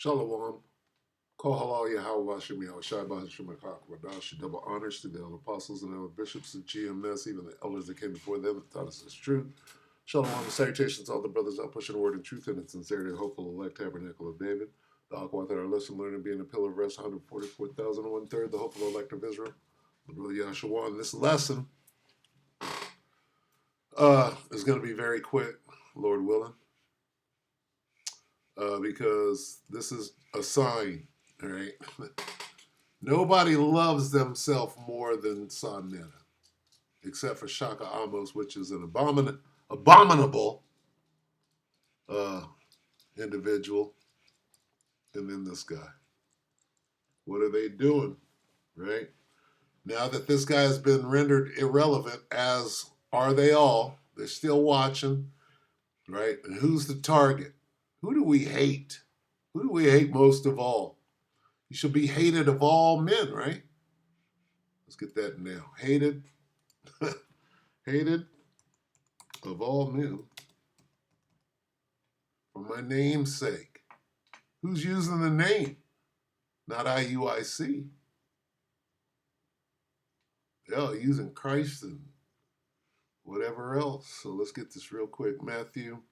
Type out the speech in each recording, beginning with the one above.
Shalom. Call halal Yahweh Hashem Yahweh Shai Hashem Wadash, double honors to the elder apostles and elder bishops of GMS, even the elders that came before them that taught us this truth. Shalom and salutations to all the brothers out pushing the word and truth and in sincerity, the hopeful elect tabernacle of David. The Aqua that are listening, learning, being a pillar of rest, 144,000 and 1/3, the hopeful elect of Israel. The brother Yahshua. And this lesson is going to be very quick, Lord willing, because this is a sign, all right? Nobody loves themselves more than Sonetta, except for Shaka Amos, which is an abominable individual. And then this guy. What are they doing, right? Now that this guy has been rendered irrelevant, as are they all, they're still watching, right? And who's the target? Who do we hate? Who do we hate most of all? You should be hated of all men, right? Let's get that now. Hated, hated of all men for my name's sake. Who's using the name? Not IUIC. They're using Christ and whatever else. So let's get this real quick. Matthew.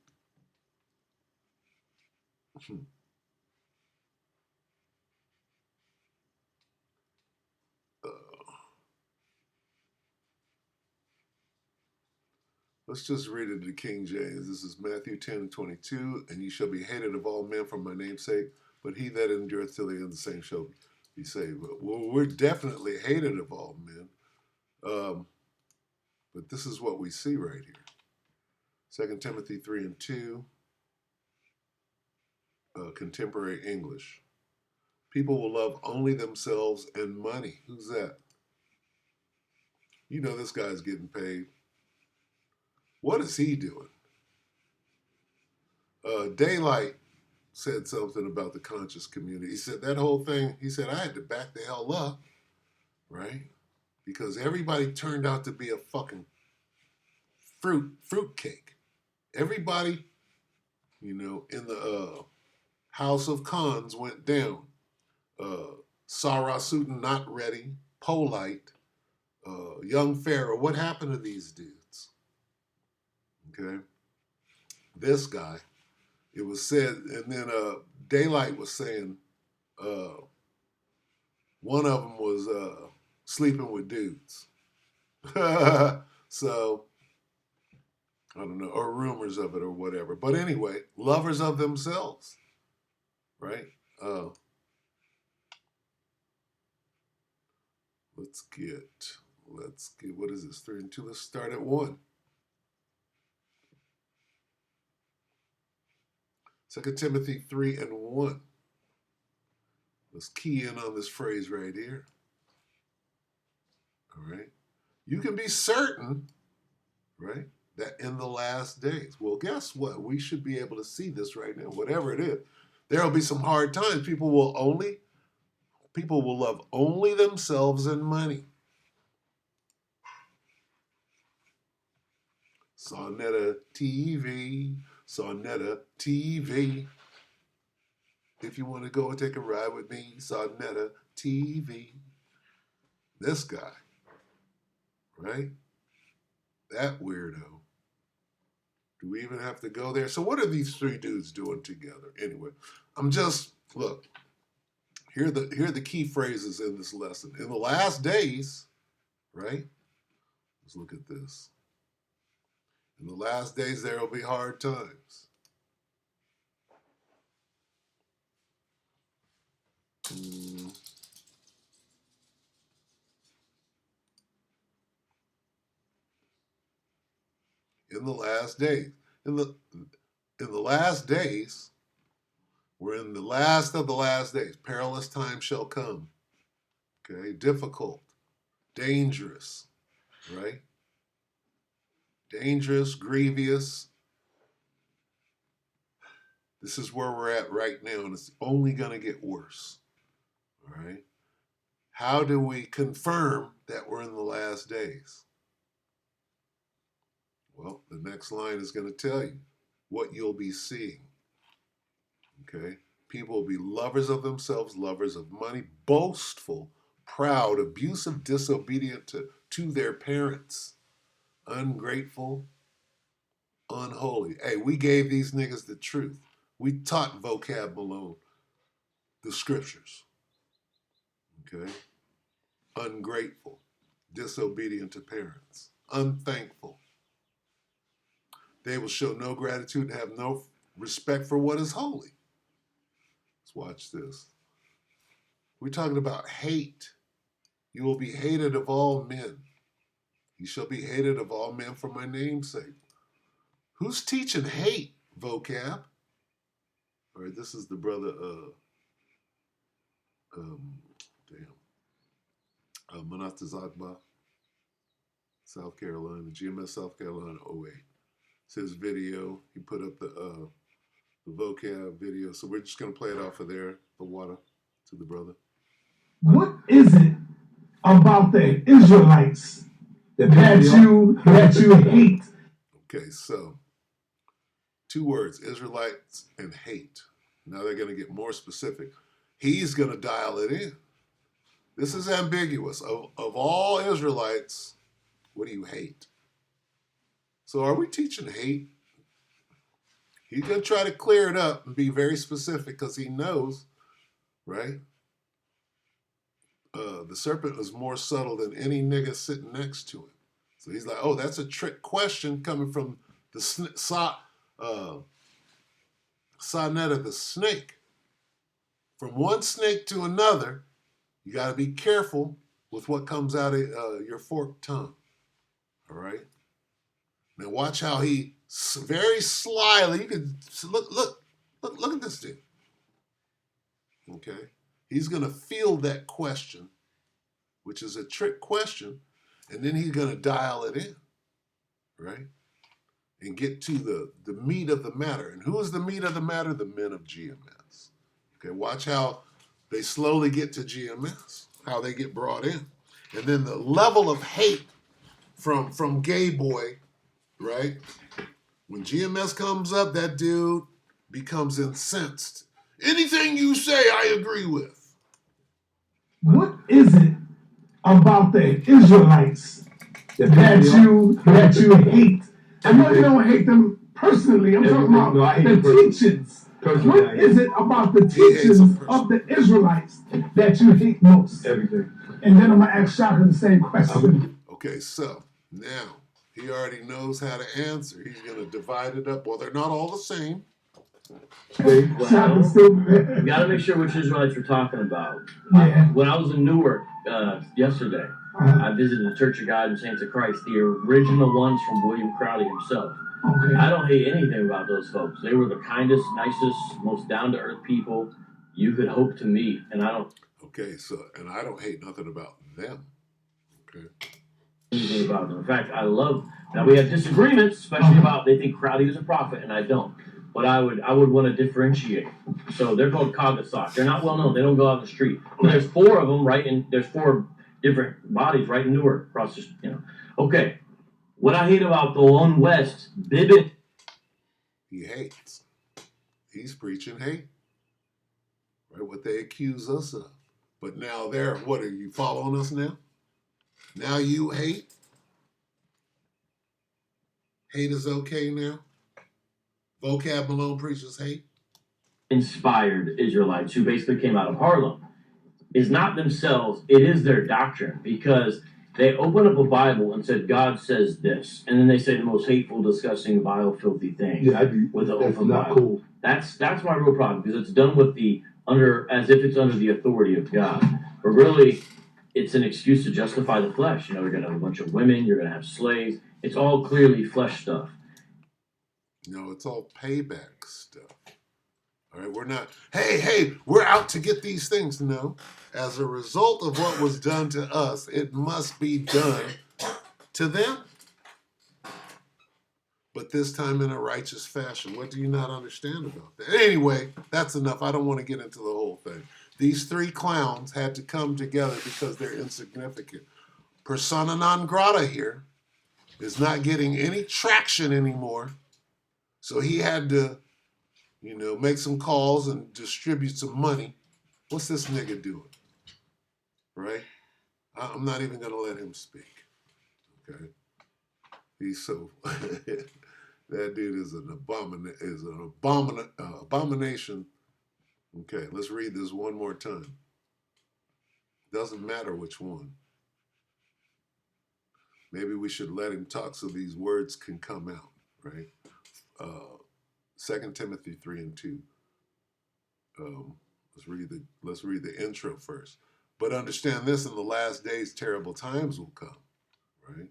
Let's just read it to King James. This is Matthew 10:22, and ye shall be hated of all men for my name's sake, but he that endureth till the end, the same shall be saved. Well, we're definitely hated of all men. But this is what we see right here. 2 Timothy 3:2, contemporary English. People will love only themselves and money. Who's that? You know this guy's getting paid. What is he doing? Daylight said something about the conscious community. He said that whole thing, he said, I had to back the hell up, right? Because everybody turned out to be a fucking fruit cake. Everybody, in the House of Cons went down. Sarah Sutton not ready, Polite, young Pharaoh. What happened to these dudes? Okay. This guy, it was said, and then Daylight was saying one of them was sleeping with dudes. So, I don't know, or rumors of it or whatever. But anyway, lovers of themselves, right? Let's get, what is this, 3 and 2? Let's start at 1. 2 Timothy 3 and 1. Let's key in on this phrase right here. All right. You can be certain, right, that in the last days. Well, guess what? We should be able to see this right now, whatever it is. There will be some hard times. People will love only themselves and money. Sonetta TV, Sonetta TV. If you want to go and take a ride with me, Sonetta TV. This guy, right? That weirdo. Do we even have to go there? So what are these 3 dudes doing together? Anyway, look, here are the key phrases in this lesson. In the last days, right? Let's look at this. In the last days, there will be hard times. In the last days. In the last days, we're in the last of the last days. Perilous times shall come. Okay, difficult, dangerous, right? Dangerous, grievous. This is where we're at right now, and it's only going to get worse. All right? How do we confirm that we're in the last days? Well, the next line is going to tell you what you'll be seeing. Okay? People will be lovers of themselves, lovers of money, boastful, proud, abusive, disobedient to their parents, ungrateful, unholy. Hey, we gave these niggas the truth. We taught Vocab Malone the scriptures. Okay? Ungrateful, disobedient to parents, unthankful. They will show no gratitude and have no respect for what is holy. Let's watch this. We're talking about hate. You will be hated of all men. You shall be hated of all men for my name's sake. Who's teaching hate, Vocab? All right, this is the brother, Manata Zagba, South Carolina, GMS South Carolina 08. It's his video. He put up the Vocab video. So we're just going to play it off of there, the water to the brother. What is it about the Israelites that you hate? Okay, so 2 words, Israelites and hate. Now they're going to get more specific. He's going to dial it in. This is ambiguous. Of all Israelites, what do you hate? So are we teaching hate? He's going to try to clear it up and be very specific because he knows, right? The serpent is more subtle than any nigga sitting next to him. So he's like, oh, that's a trick question coming from the Sonetta the snake. From one snake to another, you got to be careful with what comes out of your forked tongue. All right? Now watch how he very slyly, you can look at this dude. Okay? He's going to field that question, which is a trick question, and then he's going to dial it in, right? And get to the meat of the matter. And who is the meat of the matter? The men of GMS. Okay, watch how they slowly get to GMS, how they get brought in. And then the level of hate from Gay Boy, right? When GMS comes up, that dude becomes incensed. Anything you say, I agree with. What is it about the Israelites that you hate? I know you don't hate them personally. I'm talking about the teachings. What is it about the teachings of the Israelites that you hate most? Everything. And then I'm going to ask Shaka the same question. Okay, so now he already knows how to answer. He's going to divide it up. Well, they're not all the same. Well, we got to make sure which Israelites we're talking about. Yeah. When I was in Newark yesterday, I visited the Church of God and Saints of Christ, the original ones from William Crowley himself. Okay. I don't hate anything about those folks. They were the kindest, nicest, most down-to-earth people you could hope to meet, and I don't. Okay, so and I don't hate nothing about them. Okay. Anything about them. In fact, I love. Now we have disagreements, especially about they think Crowley was a prophet, and I don't. But I would want to differentiate. So they're called Kagasak. They're not well known. They don't go out in the street. But there's 4 of them there's 4 different bodies right in Newark across the, Okay. What I hate about the Lone West, Bibbit. He hates. He's preaching hate. Right? What they accuse us of. But now what are you following us now? Now you hate? Hate is okay now? Vocab Malone preaches hate? Inspired Israelites who basically came out of Harlem is not themselves, it is their doctrine, because they open up a Bible and said, God says this, and then they say the most hateful, disgusting, vile, filthy thing with the open Bible. Cool. That's my real problem, because it's done with as if it's under the authority of God. But really, it's an excuse to justify the flesh. You're going to have a bunch of women, you're going to have slaves. It's all clearly flesh stuff. No, it's all payback stuff. All right, we're not, hey, we're out to get these things. No. As a result of what was done to us, it must be done to them. But this time in a righteous fashion. What do you not understand about that? Anyway, that's enough. I don't want to get into the whole thing. These 3 clowns had to come together because they're insignificant. Persona non grata here is not getting any traction anymore. So he had to you know, make some calls and distribute some money. What's this nigga doing? Right? I'm not even going to let him speak. Okay? He's so... that dude is an abomination. Okay, let's read this one more time. Doesn't matter which one. Maybe we should let him talk so these words can come out, right? 2 Timothy 3 and 2. Let's read the intro first. But understand this, in the last days, terrible times will come, right?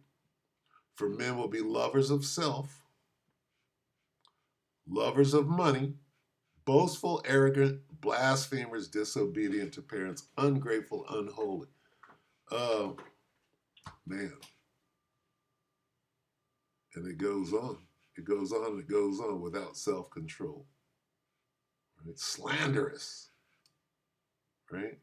For men will be lovers of self, lovers of money, boastful, arrogant, blasphemers, disobedient to parents, ungrateful, unholy. Man. And it goes on. It goes on and it goes on without self-control. Right? Slanderous. Right?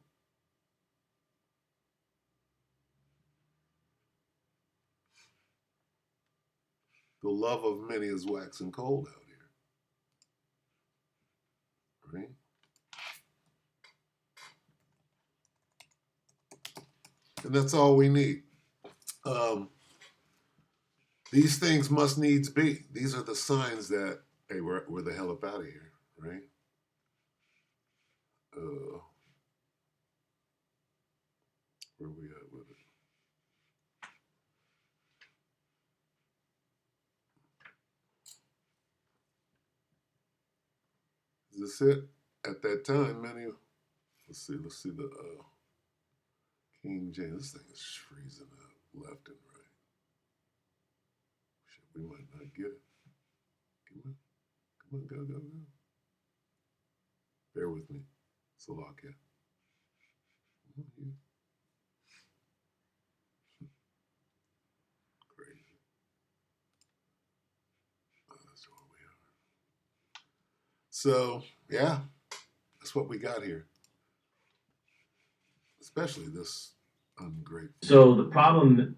The love of many is waxing cold out here. Right? And that's all we need. These things must needs be. These are the signs that, hey, we're the hell up out of here, right? Where we at with it? Is this it? At that time, many. Let's see the King James. This thing is freezing up left and right. Shit, we might not get it. Come on, go. Bear with me. It's a lock, yeah. Crazy. Oh, that's what we are. So, yeah, that's what we got here. Especially this ungrateful. So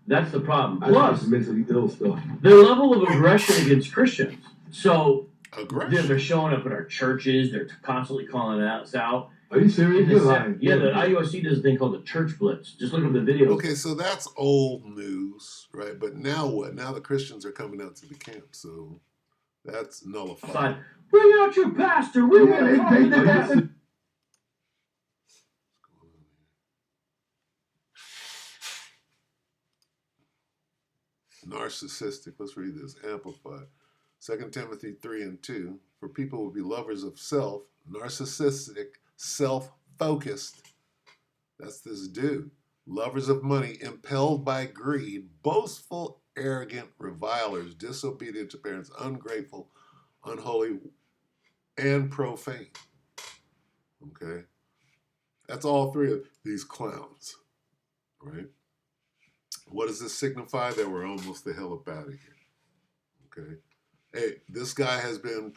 that's the problem. Plus, mentally ill stuff. their level of aggression against Christians. So Aggression? they're showing up at our churches. They're constantly calling us out. Are you serious? You're lying. Yeah, the IUIC does a thing called the Church Blitz. Just look up the video. Okay, so that's old news, right? But now what? Now the Christians are coming out to the camp, so that's nullified. Bring out your pastor. We want to talk to the pastor. Narcissistic. Let's read this. Amplified. 2 Timothy 3 and 2. For people will be lovers of self, narcissistic, self-focused. That's this dude. Lovers of money, impelled by greed, boastful, arrogant, revilers, disobedient to parents, ungrateful, unholy, and profane. Okay? That's all three of these clowns. Right? What does this signify? That we're almost the hell up out of here. Okay? Hey, this guy has been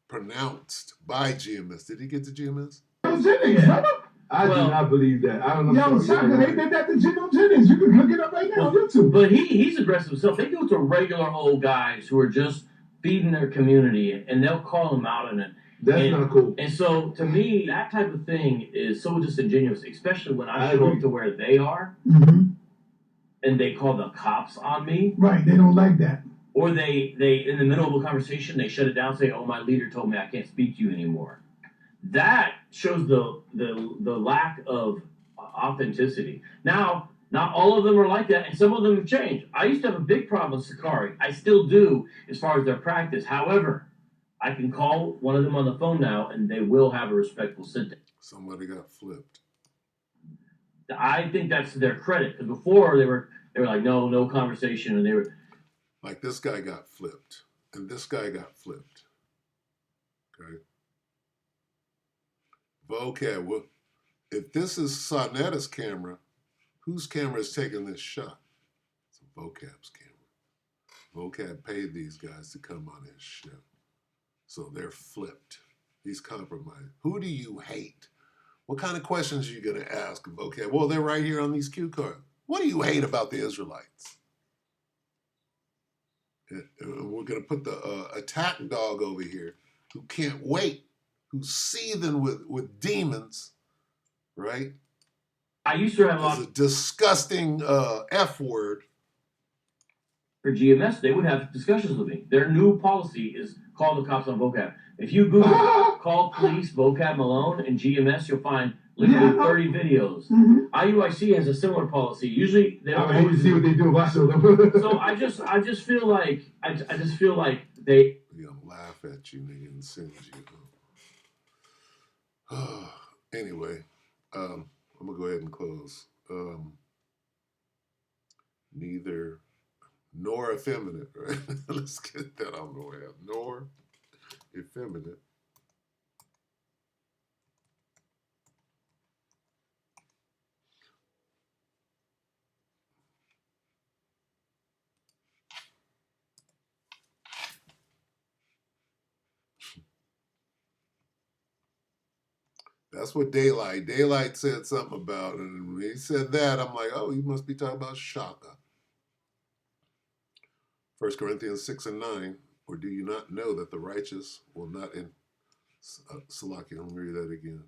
pronounced by GMS. Did he get to GMS? I do not believe that. I don't know. Yo, Shaka, they did that to Geno Jennings. You can look it up right now on YouTube. But he's aggressive himself. They do it to regular old guys who are just feeding their community, and they'll call them out on it. That's not cool. And so, to me, that type of thing is so disingenuous, especially when I show up to where they are, and they call the cops on me. Right, they don't like that. Or they in the middle of a conversation, they shut it down, say, "Oh, my leader told me I can't speak to you anymore." That shows the lack of authenticity. Now, not all of them are like that, and some of them have changed. I used to have a big problem with Sakari. I still do, as far as their practice. However, I can call one of them on the phone now, and they will have a respectful sit-down. Somebody got flipped. I think that's to their credit, because before they were like, no conversation, and they were like, this guy got flipped, and this guy got flipped. Okay. Vocab. Well, if this is Sonetta's camera, whose camera is taking this shot? It's Vocab's camera. Vocab paid these guys to come on his show. So they're flipped. He's compromised. Who do you hate? What kind of questions are you going to ask Vocab? Well, they're right here on these cue cards. What do you hate about the Israelites? And we're going to put the attack dog over here. who can't wait, who's seething with demons, right? I used to have a lot Is a disgusting F word. for GMS. They would have discussions with me. Their new policy is call the cops on vocab. If you Google call police vocab Malone and GMS, you'll find literally 30 videos. Mhm. IUIC has a similar policy. Usually they don't I hate to always see what they do if I show them. So I just feel like I just feel like they They're gonna laugh at you, nigga, and send you. Anyway, I'm gonna go ahead and close. Neither nor effeminate, right? Let's get that on the way out. Nor effeminate. That's what Daylight said something about, and when he said that, I'm like, oh, you must be talking about Shaka. 1 Corinthians 6 and 9, or do you not know that the righteous will not in Salaki, let me read that again.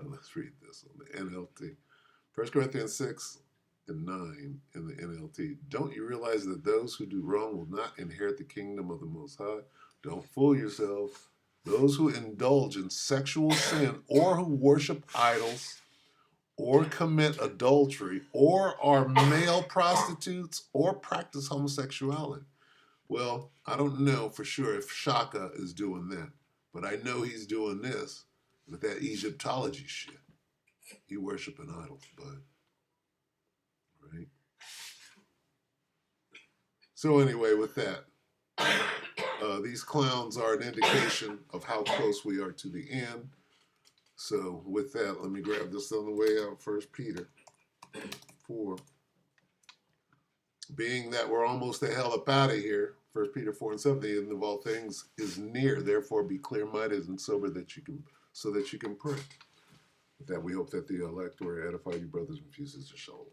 Let's read this on the NLT. 1 Corinthians 6 and 9 in the NLT. Don't you realize that those who do wrong will not inherit the kingdom of the Most High? Don't fool yourself. Those who indulge in sexual sin or who worship idols or commit adultery or are male prostitutes or practice homosexuality. Well, I don't know for sure if Shaka is doing that, but I know he's doing this with that Egyptology shit. He worshiping idols, bud. Right? So anyway, with that, these clowns are an indication of how close we are to the end. So with that, let me grab this on the way out. 1 Peter 4. Being that we're almost the hell up out of here, 1 Peter 4 and 7, the end of all things is near. Therefore, be clear-minded and sober so that you can pray. With that, we hope that the elect will edify you, brothers, and fuses the soul.